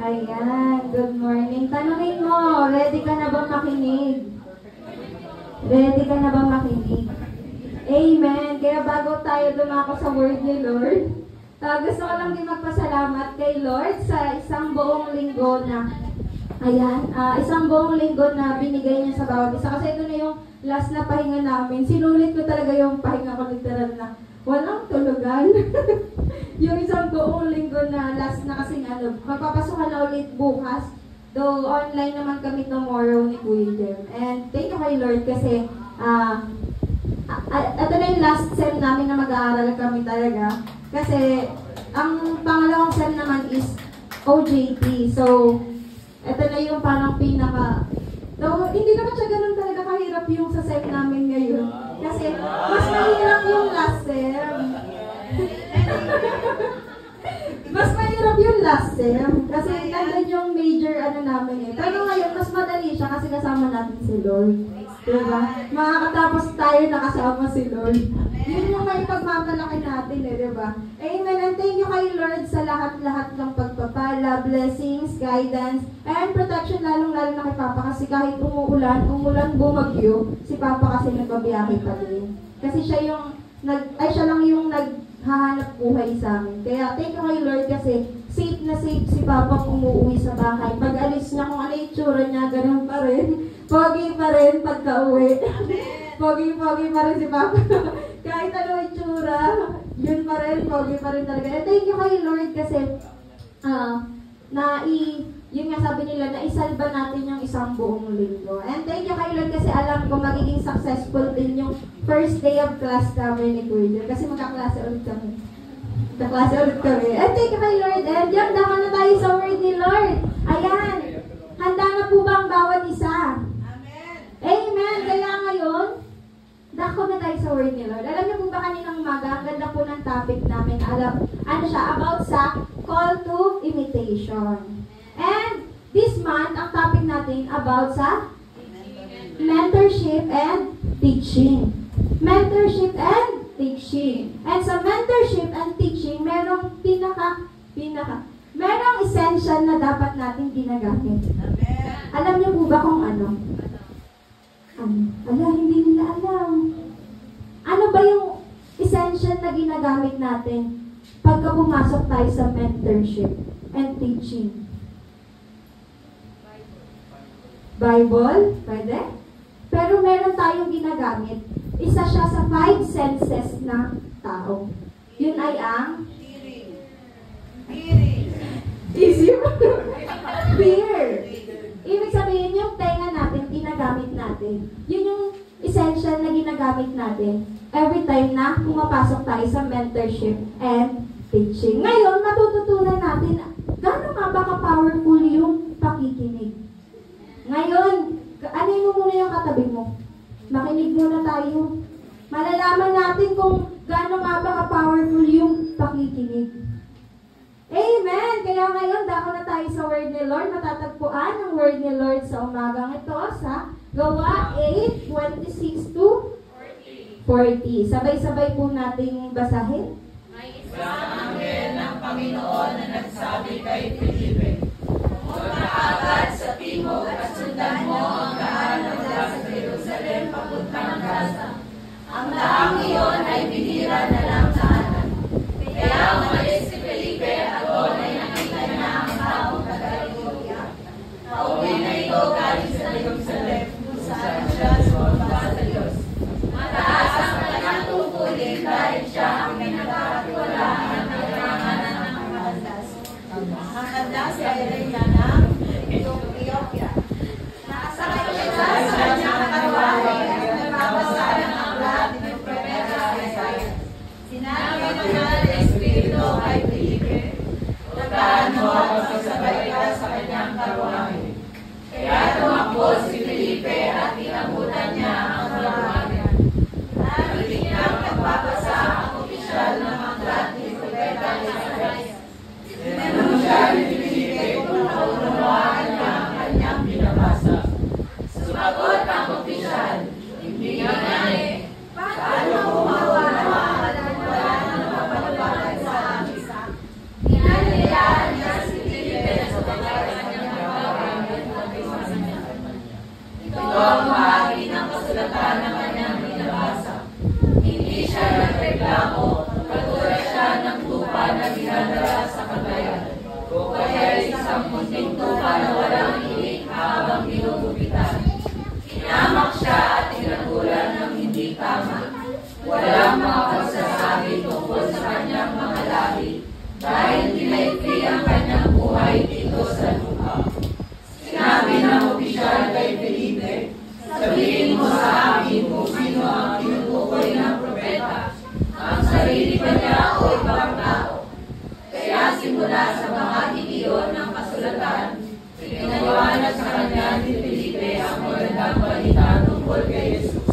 Ayan, good morning. Tanungin mo, ready ka na bang makinig? Ready ka na bang makinig? Amen. Kaya bago tayo dumako sa word ni Lord, gusto ko lang din magpasalamat kay Lord sa isang buong linggo na isang buong linggo na binigay niya sa bawat isa. Kasi ito na yung last na pahinga namin. Sinulit ko talaga yung pahinga ko literal na walang tulugan. Yung isang buong linggo na last na kasi magpapasukan na ulit bukas. Though online naman kami tomorrow ni Kuya Jem. And thank you kay Lord kasi ito na yung last sem namin na mag-aaral kami talaga. Kasi ang pangalawang sem naman is OJT. So, ito na yung parang hindi naman siya ganun talaga kahirap yung sa sem namin ngayon. Kasi mas mahirap yung last sem. Mas mahirap yung last sem. Kasi nandun yung major namin eh. Pero ngayon, mas madali siya kasi kasama natin si Lord. Diba? Makakatapos tayo nakasama si Lord. Yun yung may pagmamalaki natin eh, diba? Amen. And thank you kay Lord sa lahat-lahat ng pagpapala, blessings, guidance, and protection lalong-lalo na kay Papa kasi kahit umulan, bumagyo, si Papa kasi nagbabiyahe pa din. Kasi siya lang yung naghahanap buhay sa amin. Kaya thank you kay Lord kasi safe na safe si Papa umuwi sa bahay. Pag alis niya, kung ano yung tsura niya, ganun pa rin. Pogi pa rin pagka-uwi. Pogi pa rin si Papa. Kahit ano yung tsura, yun pa rin, pogi pa rin talaga. And thank you kay Lord kasi yun nga sabi nila, naisalba natin yung isang buong linggo. And thank you kay Lord kasi alam ko magiging successful din yung first day of class namin ni Kuya. Kasi magkaklase ulit kami. And thank you kay Lord. And yan, dama na tayo sa word ni Lord. Ayan. Handa na po ba ang bawat isa? Amen. Amen. Kaya ngayon, dako na tayo sa word ni Lord. Alam niyo po ba kaninang umaga, ang ganda po ng topic namin. About sa call to imitation. And this month, ang topic natin about sa mentorship and teaching. Mentorship and teaching. And sa mentorship and teaching, merong merong essential na dapat natin ginagamit. Alam niyo po ba kung ano? Hindi nila alam. Ano ba yung essential na ginagamit natin pagka pumasok tayo sa mentorship and teaching? Bible? Pwede? Pero meron tayong ginagamit. Isa siya sa 5 senses ng tao. Yun ay ang easy mo. Fear. Ibig sabihin yung tenga natin, ginagamit natin. Yun yung essential na ginagamit natin every time na pumapasok tayo sa mentorship and teaching. Ngayon, matututunan natin gaano nga ba ka-powerful yung pakikinig. Ngayon, anin mo muna yung katabi mo. Makinig muna tayo. Malalaman natin kung gaano nga ba ka-powerful yung pakikinig. Amen! Kaya ngayon, dako na tayo sa word ni Lord. Matatagpuan ang word ni Lord sa umagang ito sa Gawa 8:26 to 40. Sabay-sabay po nating basahin. May isang anghel ng Panginoon na nagsabi kay Felipe, "Punta agad sa timog at sundan mo ang daan na mula sa Jerusalem papuntang Gaza. Ang daang iyon ay bihira na lang daanan." Kaya umalis si Felipe at doon ay nakita niya ang taong taga-Ethiopia. Pauwi na ito galing sa Jerusalem kung saan siya sumamba sa Diyos. Mataas ang kanyang tungkulin dahil siya ang pinagkakatiwalaan ng kailanganan ng kalandas. Ang kalandas ay Elena ng Ethiopia. Nakasakay siya sa kanyang karwahe at nagbabasa ng aklat ng propeta Isaiah. Sinabi ng Espiritu kay Felipe, "Tagaan mo at magsabay ka sa kanyang karwahe." Kaya tumakbo si Felipe at inabutan niya ang karwahe. Narinig niyang nagbabasa ang opisyal ng aklat ni propeta Isaiah. Tinanong siya ni Felipe kung naunawaan niya ang kanyang binabasa. Sumagot ang opisyal, "Hindi nga eh. Paano mo maunawa ang wala ng mapanawagan sa amin?" Inanilaan niya si Felipe isang munting tupa na walang hiling habang ginugupitan. Inamak siya at tinagulan ng hindi tama. Walang mga pagsasabi tungkol sa kanyang mga lahi, dahil tinaikli ang kanyang buhay dito sa lupa. Sinabi ng opisyal kay Felipe, sabihin mo sa akin kung sino ang tinutukoy ng propeta, ang sarili ba niya o ibang tao. Kaya simula sa mga iyon ng kasulatan, pinaliwanag sa kanya ni Felipe ang magandang balita tungkol kay Jesus.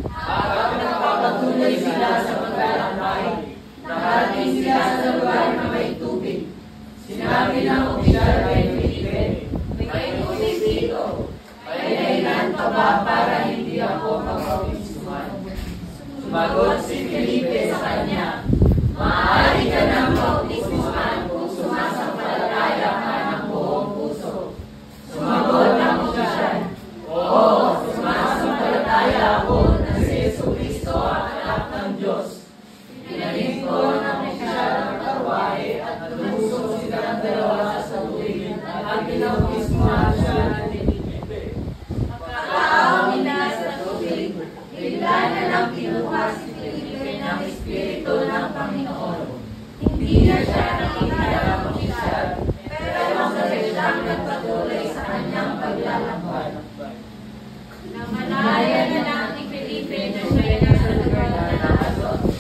Habang nagpapatuloy sila sa paglalakbay, nakarating sila sa lugar na may tubig. Sinabi ng opisyal kay Felipe, may tubig dito. May dahilan pa ba para hindi ako magpapisuman? Sumagot si Felipe sa kanya, maaari ka nang bautismuhan kung sumasampalataya ka ng buong puso. Sumagot ang opisyal, oo, sumasampalataya ako na si Jesucristo ang anak ng Diyos. Pinaling ko ng opisyal ang karwahe at lumusok silang dalawa sa tubig at pinautismuhan siya ng Felipe. Pagkaaw nila sa tubig, bigla na lang kinuha si Felipe ng Espiritu ng Panginoon. Hindi na siya nakikita ng opisyal, pero masaya siyang nagpatuloy sa kanyang paglalakbay. Namalaya na lang ni Felipe na siya nasa lugar na Azotus.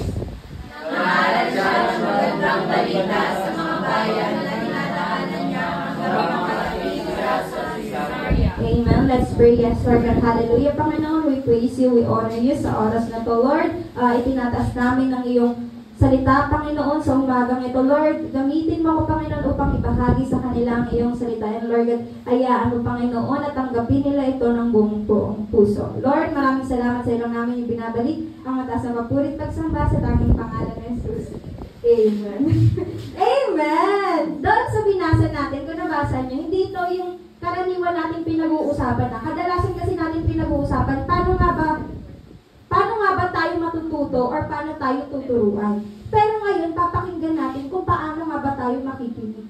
Nangaral siya ng magandang balita sa mga bayan na dinadaanan niya hanggang makarating siya sa Caesarea. Amen. Let's pray. Yes, Lord God. Hallelujah. Panginoon, we praise you, we honor you sa oras na to, Lord. Itinataas namin ang iyong salita, Panginoon, sa umagang ito, Lord. Gamitin mo ako, Panginoon, upang ibahagi sa kanila ang iyong salita. And Lord God, hayaan mo, Panginoon, at tanggapin nila ito ng buong puso. Lord, maraming salamat sa ilang namin yung binabalik ang mataas na mapurit pagsamba sa tanging pangalan ng Jesus. Amen. Amen! Doon sa binasa natin, kung nabasa nyo, hindi ito yung karaniwan natin pinag-uusapan na. Kadalasan kasi natin pinag-uusapan, paano nga ba tayo matututo or paano tayo tuturuan. Pero ngayon, papakinggan natin kung paano nga ba tayo makikinig.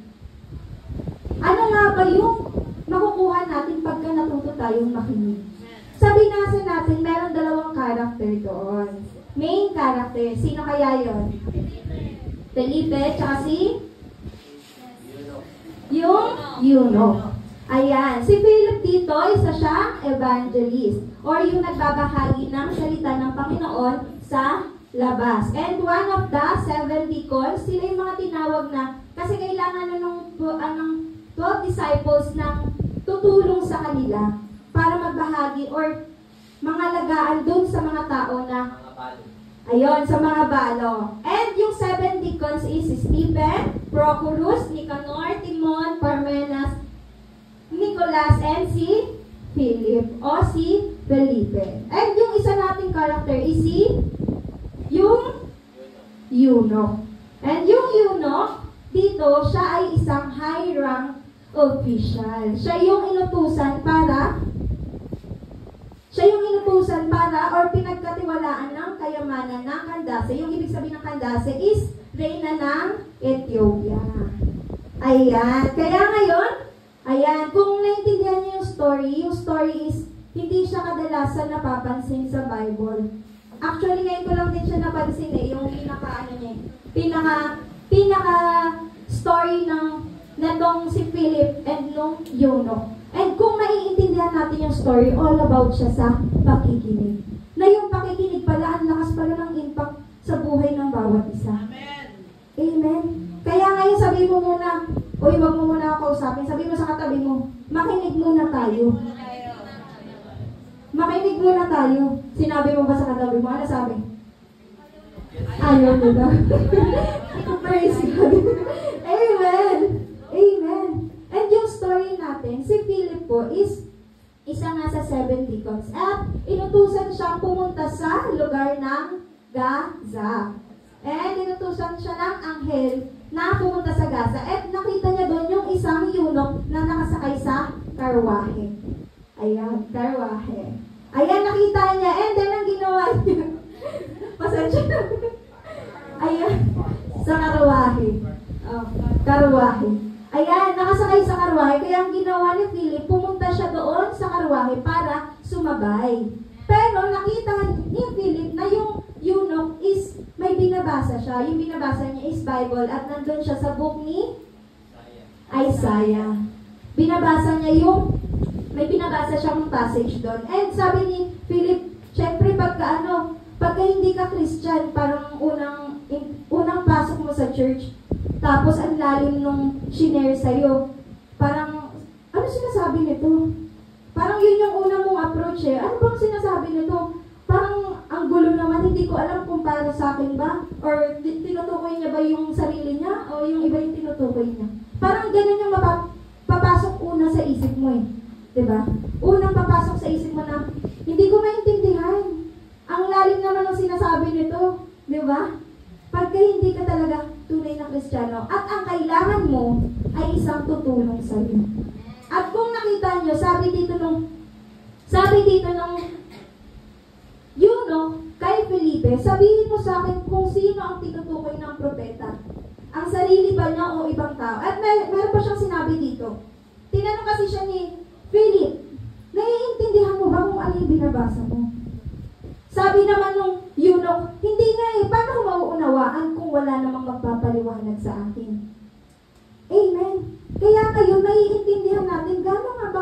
Ano nga ba yung makukuha natin pagka natuto tayong makinig? Sa binasa natin, meron dalawang character doon. Main character, sino kaya yon? Felipe, tsaka si? Yung eunuch. Ayan, si Philip dito, isa siyang evangelist or yung nagbabahagi ng salita ng Panginoon sa labas. And one of the 7 deacons, sila yung mga tinawag na, kasi kailangan na ng 12 disciples ng tutulong sa kanila para magbahagi or mga lagaan dun sa mga tao na, ayun, sa mga balo. And yung 7 deacons is Stephen, Prochorus, Nicanor, Timon, Parmenas, Nicolas, and si Philip o si Felipe. And yung isa nating character is yung eunuch. And yung eunuch, dito, siya ay isang high rank official. Siya yung inutusan para or pinagkatiwalaan ng kayamanan ng Candace. Yung ibig sabihin ng Candace is reyna ng Ethiopia. Ayan. Kaya ngayon, ayan, kung naintindihan niyo yung story is, hindi siya kadalasan napapansin sa Bible. Actually, ngayon ko lang din siya napansin yung pinaka-story ng natong si Philip and nung eunuch. And kung naiintindihan natin yung story, all about siya sa pakikinig. Na yung pakikinig pala, ang lakas pala ng impact sa buhay ng bawat isa. Amen. Amen. Kaya ngayon sabi mo muna, uy, wag mo muna ako kausapin. Sabi mo sa katabi mo, makinig muna tayo. Makinig muna tayo. Sinabi mo ba sa katabi mo? Ano sabi? Ayaw mo ba? Praise God. Amen. Amen. And yung story natin, si Philip po is isa nga sa 7 deacons. At inutusan siyang pumunta sa lugar ng Gaza. And inutusan siya ng anghel na pumunta sa Gaza. At nakita niya doon yung isang eunuch na nakasakay sa karwahe. Ayan, karwahe. Ayan, nakita niya. And then, ang ginawa niya. Pasensya na. Ayan, sa karwahe. Karwahe. Ayan, nakasakay sa Kaya ang ginawa ni Philip, pumunta siya doon sa karwahe para sumabay. Pero nakita ni Philip na yung eunuch is may binabasa siya. Yung binabasa niya is Bible at nandun siya sa book ni Isaiah. Binabasa niya may binabasa siyang passage doon. And sabi ni Philip, syempre pagka hindi ka Christian, parang unang pasok mo sa church, tapos ang lalim nung shinare sa'yo, parang, ano sinasabi nito? Parang yun yung una mong approach eh. Ano bang sinasabi nito? Parang ang gulo naman, hindi ko alam kung para sa akin ba? Or tinutukoy niya ba yung sarili niya? O yung iba yung tinutukoy niya? Parang ganun yung papasok una sa isip mo eh. Diba? Unang papasok sa isip mo na, hindi ko maintindihan. Ang lalim naman ng sinasabi nito. Diba? Pagka hindi ka talaga tunay na Kristiyano, at ang kailangan mo ay isang tutulong sa iyo. At kung nakita nyo, sabi dito nung eunuch kay Felipe, sabihin mo sa akin kung sino ang tinutukoy ng propeta. Ang sarili ba niya o ibang tao? At meron pa siyang sinabi dito. Tinanong kasi siya ni Philip, naiintindihan mo ba kung ano yung binabasa mo? Sabi naman nung eunuch, hindi nga eh, paano ko mauunawaan kung wala namang magpapaliwanag sa akin? Amen. Kaya kayo, naiintindihan natin gaano nga ba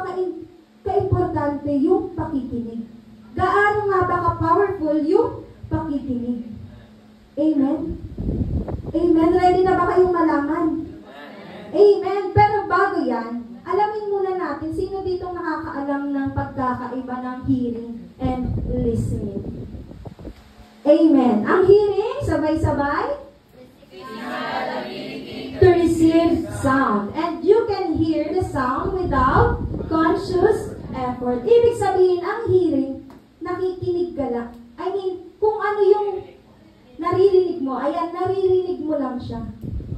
ka-importante yung pakikinig. Gaano nga ba ka-powerful yung pakikinig. Amen. Amen. Ready na ba kayong malaman? Amen. Pero bago yan, alamin muna natin sino ditong nakakaalam ng pagkakaiba ng hearing and listening. Amen. Ang hearing, sabay-sabay, to receive sound. And you can hear the sound without conscious effort. Ibig sabihin, ang hearing, nakikinig ka lang. I mean, kung ano yung naririnig mo, ayan, naririnig mo lang siya.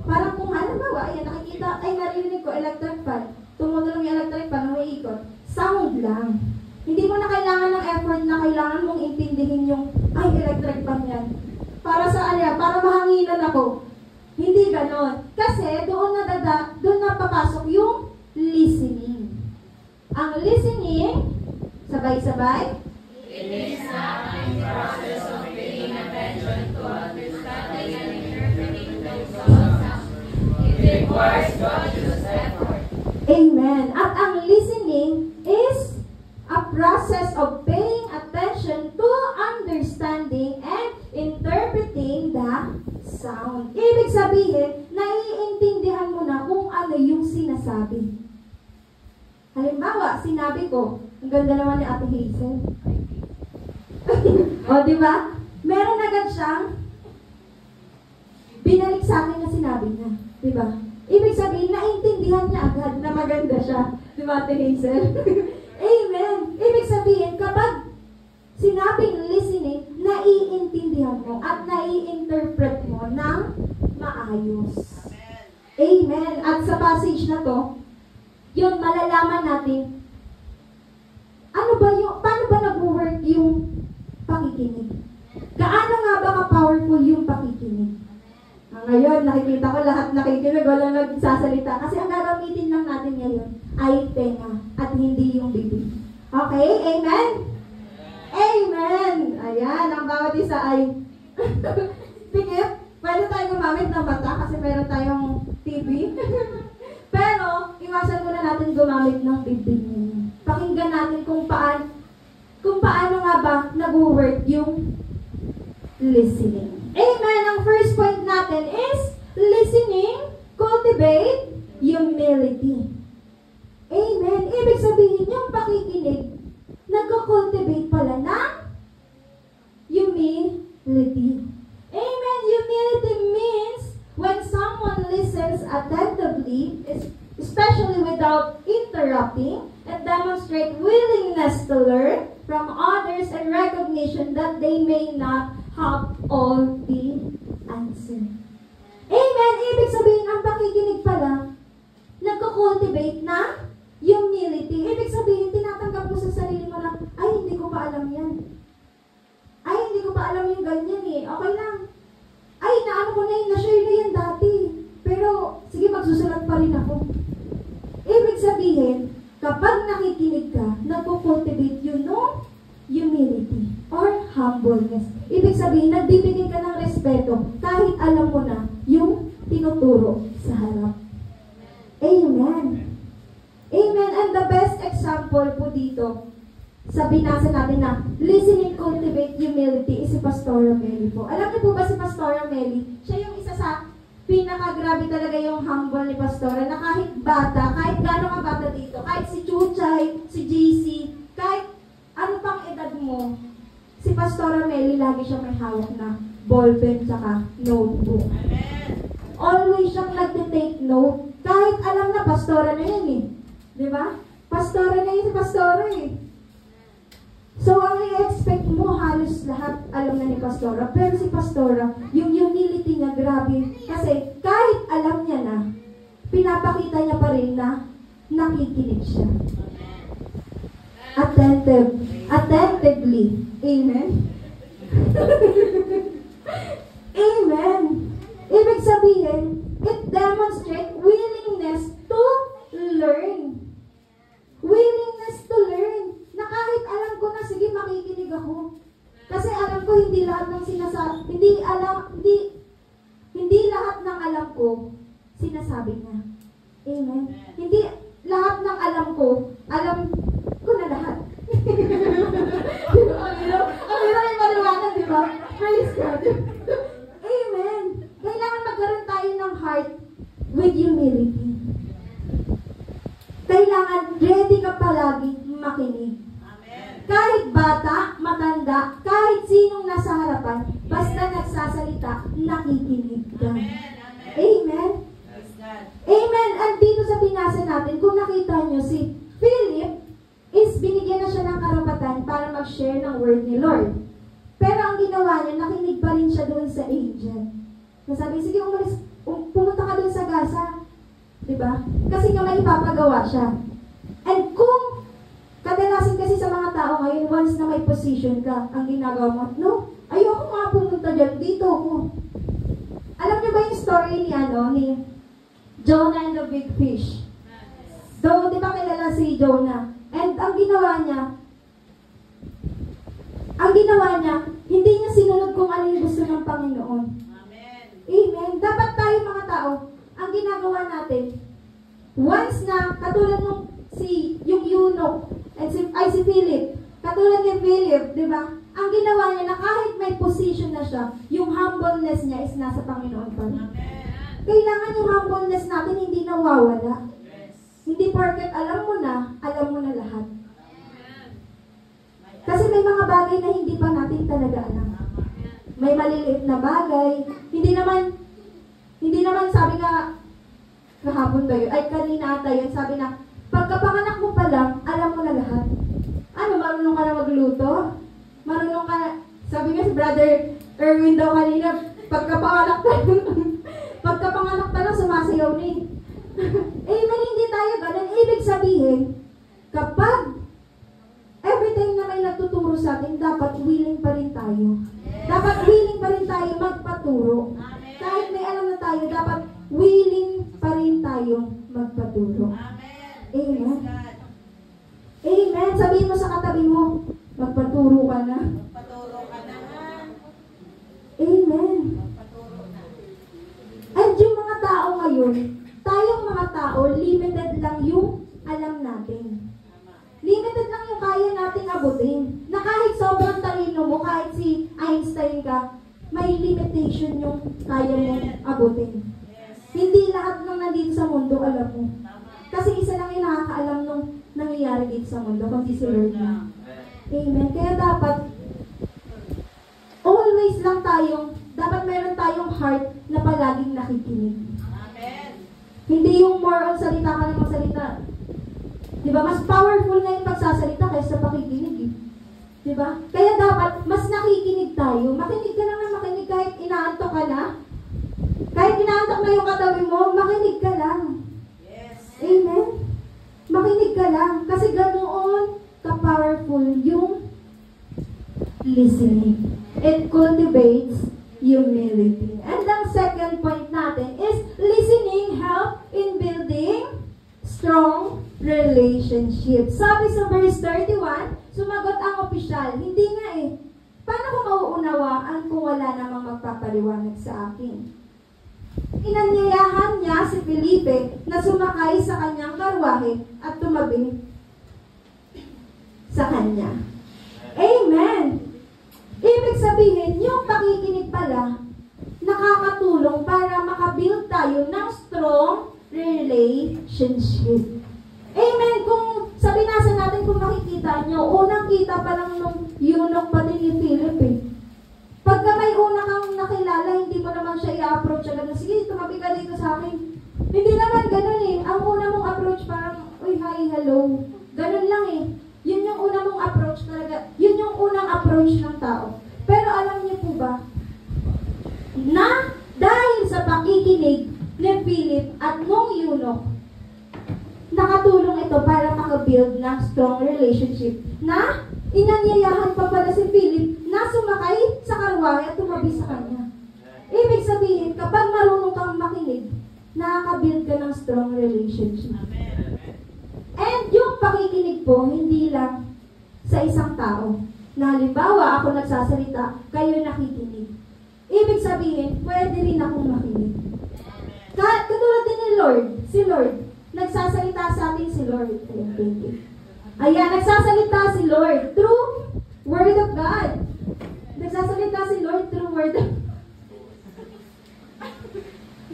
Parang kung halimbawa, ayan, nakikita, ay naririnig ko, electric fan. Tumutulong yung electric fan, umiikot. Sound lang. Hindi mo na kailangan ng effort na kailangan mong intindihin yung, ay, electric fan yan. Para sa para mahanginan ako. Hindi ganon. Kasi doon na papasok yung listening. Ang listening, sabay-sabay, it is not a process of paying attention to understanding and interpreting those sounds. It requires conscious effort. Amen. At ang listening is a process of paying attention to understanding and interpreting the sound. Ibig sabihin, naiintindihan mo na kung ano yung sinasabi. Halimbawa, sinabi ko, ang ganda naman ni Ate Hazel. O, di ba? Meron agad siyang binalik sa akin na sinabi niya. Di ba? Ibig sabihin, naintindihan niya agad na maganda siya. Di ba, Ate Hazel? Amen. Ibig sabihin, kapag sinabing listening, naiintindihan mo at nai-interpret mo ng maayos. Amen. At sa passage na to, yun, malalaman natin, paano ba nag-work yung pakikinig? Gaano nga ba ka-powerful yung pakikinig? Ngayon, nakikita ko lahat nakikinig, walang nagsasalita. Kasi ang gagamitin lang natin ngayon ay tenga at hindi yung bibig. Okay? Amen? Amen! Ayan, ang bawat isa ay tikip. Pwede tayo gumamit ng mata kasi meron tayong TV. Pero, iwasan muna natin gumamit ng bibig ninyo. Pakinggan natin kung paano nga ba nag-work yung listening. Amen! Ang first point natin is listening, cultivate humility. Amen! Ibig sabihin, yung pakikinig, nag-cultivate pala ng humility. Amen! Humility means when someone listens attentively, especially without interrupting, and demonstrate willingness to learn from others and recognition that they may not have all the answer. Amen! Ibig sabihin, ang pakikinig pala, nagko-cultivate na humility. Ibig sabihin, tinatanggap mo sa sarili mo na, ay, hindi ko pa alam yan. Ay, hindi ko pa alam yung ganyan eh. Okay lang. Ay, naano ko na yun, na-share na yan dati. Pero, sige, magsusulat pa rin ako. Ibig sabihin, humbleness. Ibig sabihin, nagbibigay ka ng respeto kahit alam mo na yung tinuturo sa harap. Amen. Amen. And the best example po dito, sa binasa natin na listening cultivate humility is si Pastora Meli po. Alam niyo po ba si Pastora Meli? Siya yung isa sa pinakagrabe talaga yung humble ni Pastora na kahit bata, kahit gano'ng bata dito, kahit si Chuchay, si JC, kahit ano pang edad mo, si Pastora Meli lagi siya may hawak na ballpen tsaka notebook. Amen. Always siyang nagte-take note. Kahit alam na pastora na yun eh. Di ba? Pastora na yun si Pastora eh. So, ang i-expect mo, halos lahat alam na ni Pastora. Pero si Pastora, yung humility niya, grabe. Kasi kahit alam niya na, pinapakita niya pa rin na nakikinig siya. Attentively. Amen? Amen. Ibig sabihin, it demonstrates willingness to learn. Willingness to learn. Na kahit alam ko na, sige, makikinig ako. Kasi alam ko, hindi lahat ng sinasabi, hindi lahat ng alam ko, sinasabi niya. Amen. Hindi lahat ng alam ko na lahat. Ang hirap yung maliwanag, di ba? Praise God. Amen. Kailangan magkaroon tayo ng heart with humility. Kailangan ready ka palagi makinig. Kahit bata, matanda, kahit sinong nasa harapan, basta nagsasalita, nakikinig ka. Amen? Amen. At dito sa binasa natin, kung nakita nyo, si Philip is binigyan na siya ng karapatan para mag-share ng word ni Lord. Pero ang ginawa niya, nakinig pa rin siya doon sa angel. Nasabi, sige, pumunta ka doon sa Gaza. Diba? Kasi nga may ipapagawa siya. And kung kadalasan kasi sa mga tao ngayon, once na may position ka, ang ginagawa mo, no, ayoko nga pumunta dyan, dito ako. Alam niyo ba yung story ni Jonah and the big fish? So, di ba kilala si Jonah? And ang ginawa niya, hindi niya sinunod kung ano yung gusto ng Panginoon. Amen. Amen. Dapat tayo mga tao, ang ginagawa natin, once na, katulad nung yung eunuch, si Philip, katulad ni Philip, di ba? Ang ginawa niya na kahit may position na siya, yung humbleness niya is nasa Panginoon pa rin. Kailangan yung humbleness natin hindi nawawala. Yes. Hindi porket alam mo na lahat. Kasi may mga bagay na hindi pa natin talaga alam. May maliliit na bagay. Hindi naman sabi nga, kahapon ba yun? Ay, kanina ata yun, sabi na, pagkapanganak mo pa lang, alam mo na lahat. Ano, marunong ka na magluto? Marunong ka na, sabi nga si Brother Erwin daw kanina, pagkapanganak pa lang, sumasayaw ni. Amen, hindi tayo ganun. Ibig sabihin, kapag every time na may nagtuturo sa atin, dapat willing pa rin tayo. Dapat willing pa rin tayo magpaturo. Kahit may alam na tayo, dapat willing pa rin tayo magpaturo. Amen. Amen. Sabihin mo sa katabi mo, magpaturo ka na. Magpaturo ka na. Amen. At yung mga tao ngayon, tayong mga tao, limited lang yung alam natin. Limited lang yung kaya nating abutin. Na kahit sobrang talino mo, kahit si Einstein ka, may limitation yung kaya mong abutin. Hindi lahat ng nandito sa mundo alam mo. Kasi isa lang yung nakakaalam nung nangyayari dito sa mundo, kundi si Lord na. Amen. Kaya dapat, always lang dapat meron tayong heart na palaging nakikinig. Amen. Hindi yung more on salita ka ng magsalita. Diba? Mas powerful na yung pagsasalita kaysa pakikinig eh. Diba? Kaya dapat, mas nakikinig tayo. Makinig ka lang na makinig kahit inaantok ka na. Kahit inaantok na yung katabi mo, makinig ka lang. Yes. Amen? Makinig ka lang. Kasi ganoon ka-powerful yung listening. It cultivates humility. And ang second point natin is listening help in building strong relationships. Sabi sa verse 31, sumagot ang opisyal, hindi nga eh. Paano ko mauunawaan kung wala namang magpapaliwanag sa akin? Inanyayahan niya si Felipe na sumakay sa kanyang karwahe at tumabi sa kanya. Amen! Ibig sabihin, yung pakikinig pala, nakakatulong para makabuild tayo ng strong relationship. Amen! Kung sa binasa natin, kung makikita nyo, unang kita pa lang nung eunuch pati ni Philip eh. Pagka may una kang nakilala, hindi mo naman siya i-approach agad na, sige, tumabi ka dito sa akin. Hindi naman ganun eh. Ang una mong approach parang, uy, hi, hello. Ganun lang eh. Yun yung una mong approach talaga. Yun yung unang approach ng tao. Pero alam niyo po ba, na dahil sa pakikinig ni Philip at nung eunuch, nakatulong ito para makabuild ng strong relationship na inanyayahan pa pala si Philip na sumakay sa karwahe at tumabi sa kanya. Ibig sabihin, kapag marunong kang makinig, nakakabuild ka ng strong relationship. And yung pakikinig po, hindi lang sa isang tao. Na halimbawa, ako nagsasalita, kayo nakikinig. Ibig sabihin, pwede rin akong makinig. Katulad din ni Lord, si Lord, nagsasalita sa atin si Lord. Ayan, thank you. Ayan, nagsasalita si Lord through Word of God. Nagsasalita si Lord through Word of God.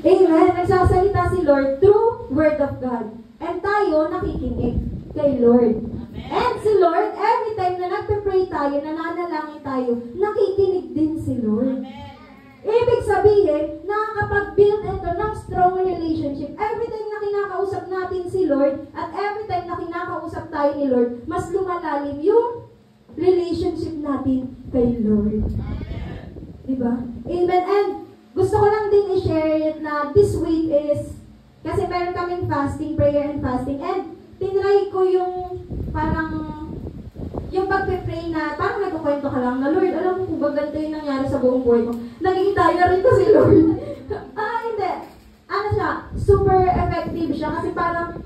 Amen. Nagsasalita si Lord through Word of God. And tayo nakikinig kay Lord. Amen. And si Lord, every time na nagpe-pray tayo, nananalangin tayo, nakikinig din si Lord. Amen. Ibig sabihin, nakakapag-build ito ng strong relationship. Every time na kinakausap natin si Lord, at every time na kinakausap tayo ni Lord, mas lumalalim yung relationship natin kay Lord. Amen. Diba? Amen. And gusto ko lang din i-share na this week is, kasi meron kaming fasting, prayer and fasting, and tinry ko yung parang, yung pagpe-pray na, parang nagkukwento ka lang na, Lord, alam mo kung ba ganito yung nangyari sa buong buhay mo. Naging diary ko si Lord. Hindi. Ano siya, super effective siya kasi parang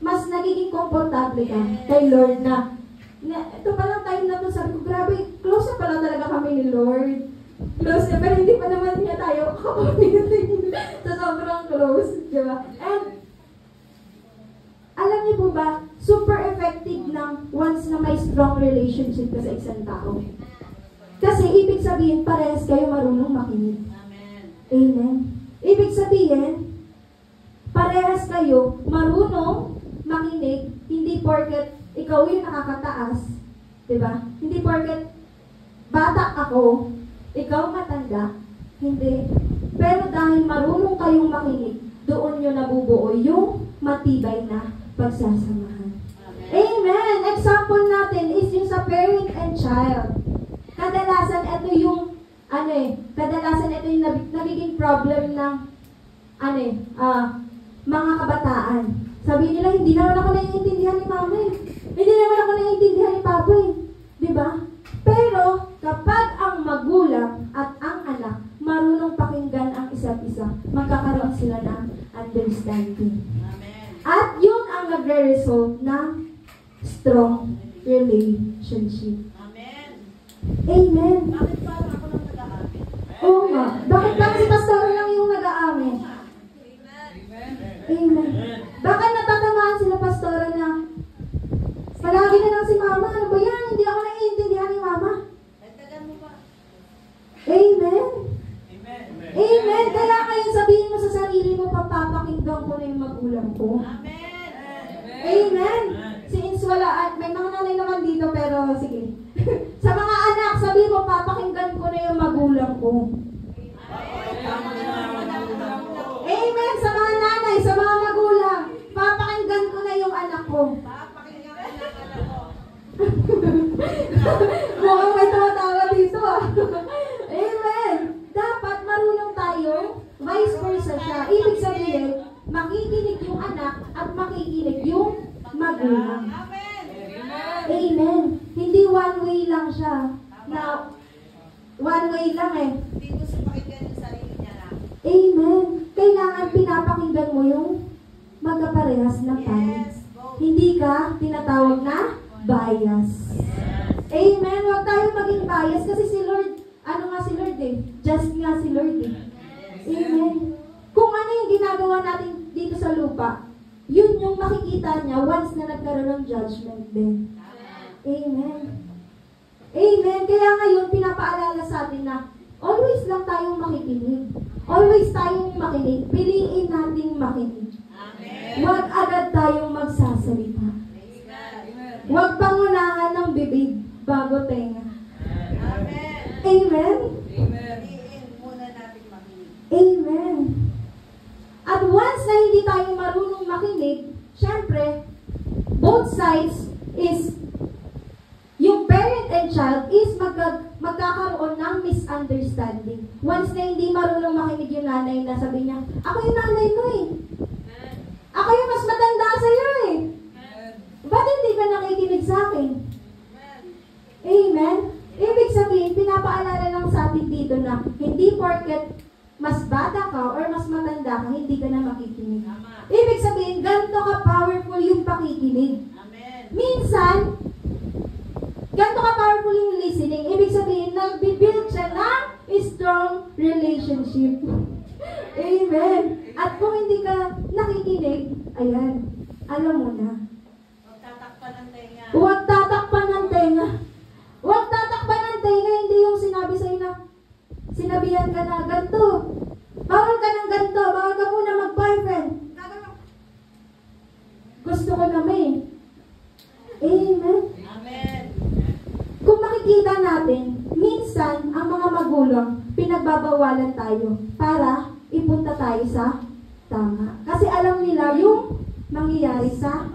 mas nagiging komportable ka kay Lord na ito palang time na to, sabi ko, grabe, close na pala talaga kami ni Lord. Close na, pero hindi pa naman niya tayo kapamitin sa sobrang close, di ba? And, alam niyo po ba, super effective ng once na may strong relationship ka sa isang tao. Kasi ibig sabihin, parehas kayo marunong makinig. Amen. Amen. Ibig sabihin, parehas kayo marunong makinig, hindi porket ikaw yung nakakataas, di ba? Hindi porket bata ako, ikaw matanda, hindi. Pero dahil marunong kayong makinig, doon nyo nabubuo yung matibay na pagsasamahan. Amen! Example natin is yung sa parent and child. Kadalasan ito yung, kadalasan ito yung nagiging problem ng, mga kabataan. Sabi nila, hindi naman ako naiintindihan ni mama eh. Hindi naman ako naiintindihan ni papa eh. Diba? Pero, kapag ang magulang at ang anak marunong pakinggan ang isa't isa, magkakaroon sila ng understanding. Amen. At yun ang nagre-result ng strong relationship. Amen. Amen. Bakit parang ako lang nag-aamin? Oo nga. Bakit lang si pastor lang yung nag-aamin? Amen. Bakit natatamaan sila pastora na palagi na lang si mama? Ano ba yan? Hindi ako naiintindihan ni mama. Nagtagan mo ba? Amen. Amen. Kaya kayo sabihin mo sa sarili mo, papapakinggan ko na yung magulang ko. Amen. Amen. Since wala, may mga nanay naman dito, pero sige. Sa mga anak, sabihin mo, papakinggan ko na yung magulang ko. Amen. Sa mga nanay, sa mga magulang, papakinggan ko na yung anak ko. Papakinggan ko na yung anak ko. Mukhang may tumatawa dito ah. Amen. Dapat marunong tayo, vice versa siya. Ibig sabihin, makikinig yung anak at makikinig yung magulang. Amen. Amen. Hindi one way lang siya. Na one way lang eh. Hindi ko siya pakinggan yung sarili niya lang. Amen. Kailangan pinapakinggan mo yung magkaparehas ng panig. Yes. Go. Hindi ka tinatawag na bias. Amen. Huwag tayo maging bias kasi si Lord, ano nga si Lord eh? Just nga si Lord eh. Amen. Kung ano yung ginagawa natin dito sa lupa, yun yung makikita niya once na nagkaroon ng judgment din. Amen. Amen. Kaya ngayon, pinapaalala sa atin na always lang tayong makikinig. Always tayong makinig. Piliin nating makinig. Huwag agad tayong magsasalita. Huwag pangunahan ng bibig bago tenga. Amen? Amen. At once na hindi tayo marunong makinig, syempre, both sides is, yung parent and child is magkakaroon ng misunderstanding. Once na hindi marunong makinig yung nanay na sabi niya, ako yung nanay mo eh. Ako yung mas matanda sa'yo eh. Ba't hindi ka nakikinig sa akin? Amen? Ibig sabihin, pinapaalala lang sa atin dito na hindi porket mas bata ka or mas matanda ka, hindi ka na makikinig. Ibig sabihin, ganito ka powerful yung pakikinig. Minsan, ganito ka powerful yung listening. Ibig sabihin, nagbibuild siya ng strong relationship. Amen. At kung hindi ka nakikinig, ayan, alam mo na. Huwag tatakpan ng tenga. Huwag tatakpan ng tenga, hindi yung sinabi sa'yo na, sinabihan ka na, ganito. Bawal ka ng ganito, bawal ka muna mag-boyfriend. Gusto ko na may. Amen. Amen. Kung makikita natin, minsan, ang mga magulang, pinagbabawalan tayo para ipunta tayo sa tama. Kasi alam nila yung mangyayari sa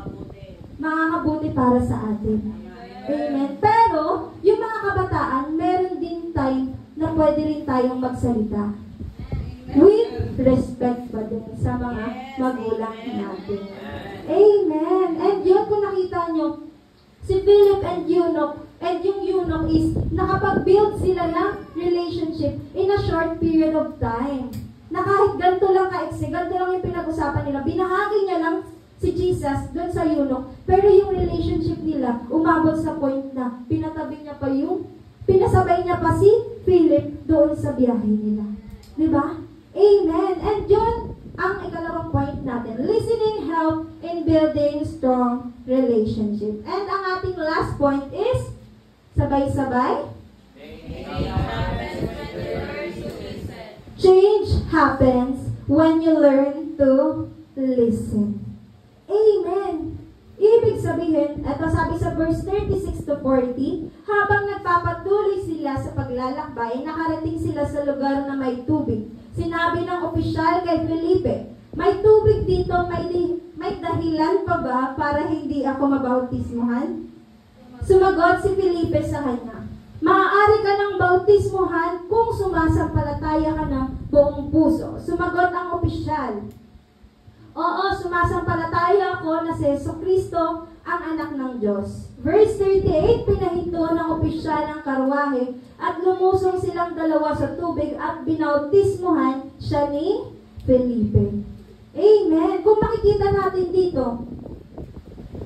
makakabuti para sa atin. Amen. Pero, yung mga kabataan, meron din time na pwede rin tayong magsalita. With respect pa din sa mga magulang natin. Amen. And yun, kung nakita nyo, si Philip and yung eunuch is nakapag-build sila ng relationship in a short period of time. Na kahit ganito lang ka-exe, ganito lang yung pinag-usapan nila, binahagi niya lang si Jesus doon sa eunuch. Pero yung relationship nila, umabot sa point na pinasabay niya pa si Philip doon sa biyahe nila. Diba? Amen. And yun ang ikalawang point natin. Listening help in building strong relationship. And ang ating last point is, sabay-sabay, change happens when you learn to listen. Amen. Ibig sabihin, ito sabi sa verse 36 to 40, habang nagpapatuloy sila sa paglalakbay, nakarating sila sa lugar na may tubig. Sinabi ng opisyal kay Felipe, may tubig dito, may dahilan pa ba para hindi ako mabautismuhan? Sumagot si Felipe sa kanya, maaari ka ng bautismuhan kung sumasampalataya ka ng buong puso. Sumagot ang opisyal, oo, sumasampalataya ako na si Jesucristo ang anak ng Diyos. Verse 38, pinahinto ng opisyal ng karwahe at lumusong silang dalawa sa tubig at binautismuhan siya ni Felipe. Amen. Kung makikita natin dito,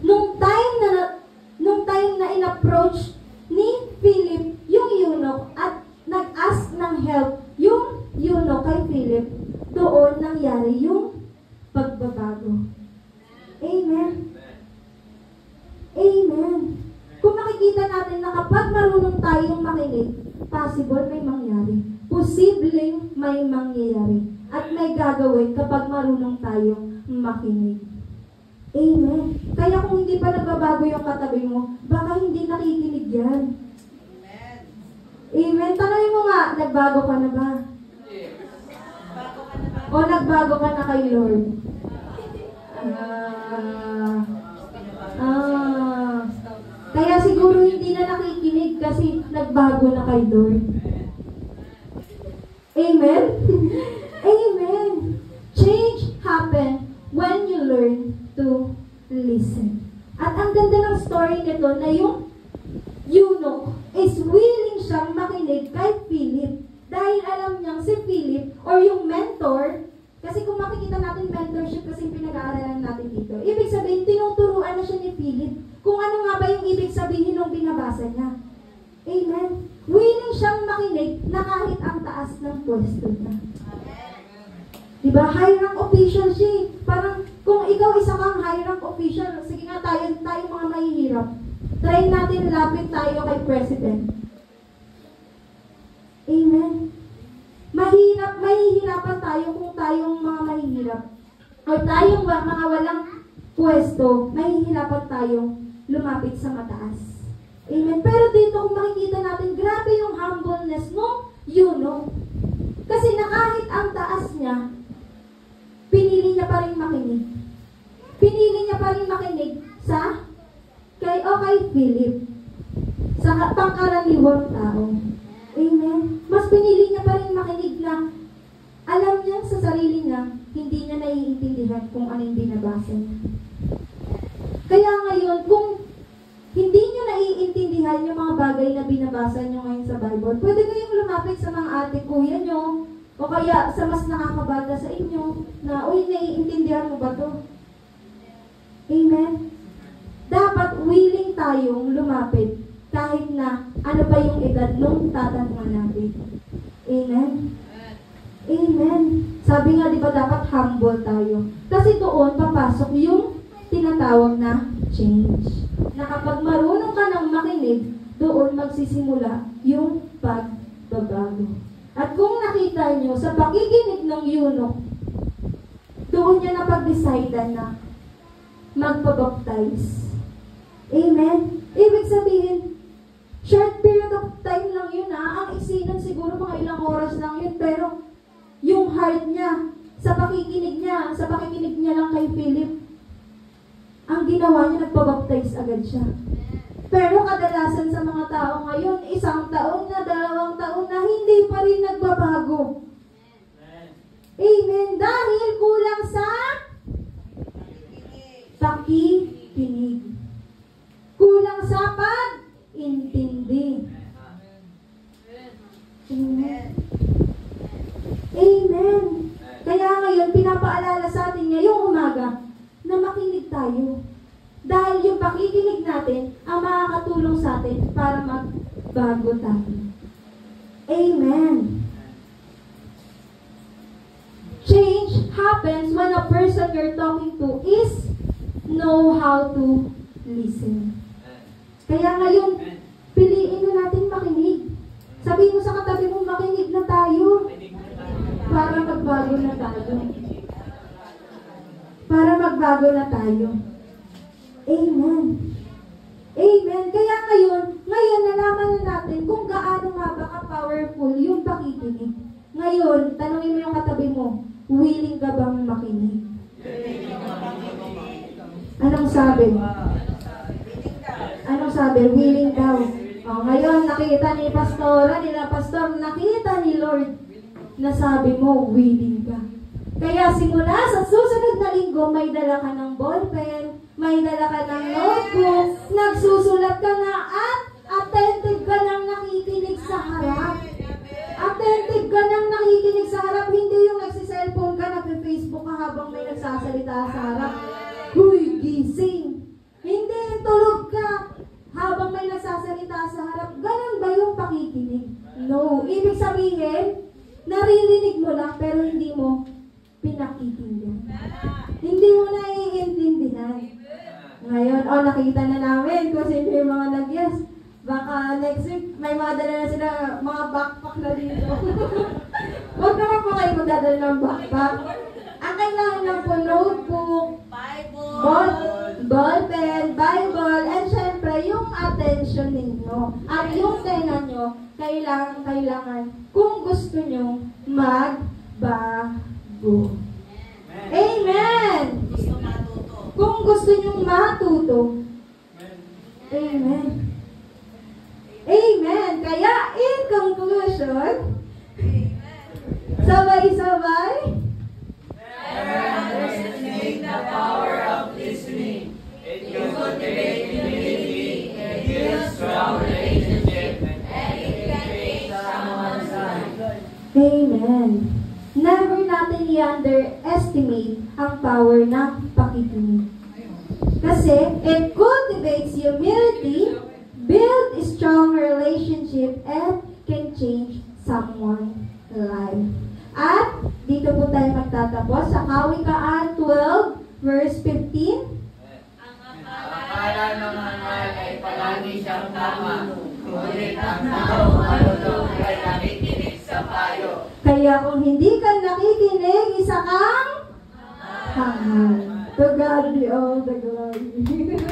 nung time na in-approach ni Philip yung eunuch at nag-ask ng help yung eunuch kay Philip, doon nangyari yung pagbabago. Amen. Amen. Kung makikita natin na kapag marunong tayong makinig, possible may mangyari. Posibleng may mangyayari. At may gagawin kapag marunong tayong makinig. Amen. Kaya kung hindi pa nagbabago yung katabi mo, baka hindi nakikinig yan. Amen. Amen. Tanongin mo nga, nagbago ka na ba? O nagbago ka na kay Lord? Kaya siguro hindi na nakikinig kasi nagbago na kay Lord. Amen? Amen. Change happen when you learn to listen. At ang ganda ng story nito na yung eunuch is willing siyang makinig kay Philip dahil alam niyang si Philip or yung mentor, kasi kung makikita natin mentorship kasi pinag-aaralan natin dito, ibig sabihin tinuturuan na siya ni Philip kung ano nga ba yung ibig sabihin ng binabasa niya. Amen. Willing siyang makinig na kahit ang taas ng pwesto niya. Diba? High rank official siya. Parang kung ikaw isa kang high rank official, sige nga tayo mga mahihirap. Try natin lapit tayo kay President. Amen. Mahihirapan tayo kung tayong mga mahihirap. O tayong mga walang pwesto, mahihirapan tayong lumapit sa mataas. Amen. Pero dito kung makikita natin, grabe yung humbleness no, Kasi na kahit ang taas niya, pinili niya pa rin makinig. Pinili niya pa rin makinig kay Philip. Sa pangkaraniwang tao. Amen. Mas pinili niya pa rin makinig na alam niya sa sarili niya, hindi niya naiintindihan kung anong binabasa niya. Kaya ngayon, kung hindi niyo naiintindihan yung mga bagay na binabasa niyo ngayon sa Bible, pwede kayong lumapit sa mga ate, kuya niyo, o kaya sa mas nakakabata sa inyo, na, uy, naiintindihan mo ba to? Amen? Dapat willing tayong lumapit kahit na ano pa yung edad nung tatanungan natin. Amen? Amen. Sabi nga, di ba, dapat humble tayo. Kasi doon, papasok yung tinatawag na change. Na kapag marunong ka ng makinig, doon magsisimula yung pagbabago. At kung nakita nyo, sa pakikinig ng eunuch, doon niya napag-decide na magpabaptize. Amen? Ibig sabihin, short period of time lang yun Ang isinan siguro mga ilang oras lang yun, pero yung heart niya, sa pakikinig niya lang kay Philip, ang ginawa niya, nagpabaptize agad siya. Pero kadalasan sa mga tao ngayon, 1 taon na, 2 taon na, hindi pa rin nagbabago. Amen. Dahil kulang sa pakikinig. Kulang sa pag-intindi. Amen. Amen. Kaya ngayon, pinapaalala sa atin ngayong umaga na makinig tayo. Dahil yung pakikinig natin ang makakatulong sa atin para magbago tayo. Amen. Change happens when a person you're talking to is know how to listen. Kaya ngayon, piliin na natin makinig. Sabihin mo sa katabi mo, makinig na tayo. Para magbago na tayo. Para magbago na tayo. Amen. Amen. Kaya ngayon nalaman na natin kung gaano nga ba ka-powerful yung pakikinig. Ngayon, tanungin mo yung katabi mo, willing ka bang makinig? Anong sabi? Anong sabi? Willing daw. Ngayon, nakita ni Pastor, nakita ni Lord na sabi mo, willing ka. Kaya simula sa susunod na linggo, may dala ka ng ballpen, may dala ka ng notebook, nagsusulat ka na at attentive ka nang nakikinig sa harap. Attentive ka nang nakikinig sa harap, hindi yung nagsiselfone ka, nagpe-Facebook ka habang may nagsasalita sa harap. Huy, gising! Hindi, tulog ka habang may nagsasalita sa harap. Ganun ba yung pakikinig? No. Ibig sabihin, naririnig mo lang pero hindi mo pinakikinggan. Hindi mo naiintindihan. Ngayon, nakita na namin kung sino yung mga nag-yes. Baka next week, may mga dala na sila, mga backpack na dito. Huwag naman po kayo magdadala ng backpack. Ang kailangan lang po, notebook, ballpen, Bible, and syempre, yung attention ninyo. At yung tenga nyo, kailangan, kung gusto nyo, magbago. Amen! Kung gusto nyo matuto. Amen. Amen. Kaya, in conclusion, sabay-sabay, understanding the power of listening. It can cultivate humility, it builds strong relationship, and it can change someone's life. Amen. Never natin i-underestimate ang power ng pakikinig. Kasi it cultivates humility, build a strong relationship and can change someone's life. At dito po tayo magtatapos sa Kawikaan 12 verse 15. Ang akala ng hangal ay palagi siyang tama, ngunit ang tao marunong ay nakikinig sa payo. Kaya kung hindi ka nakikinig, isa kang hangal. To God be all the glory.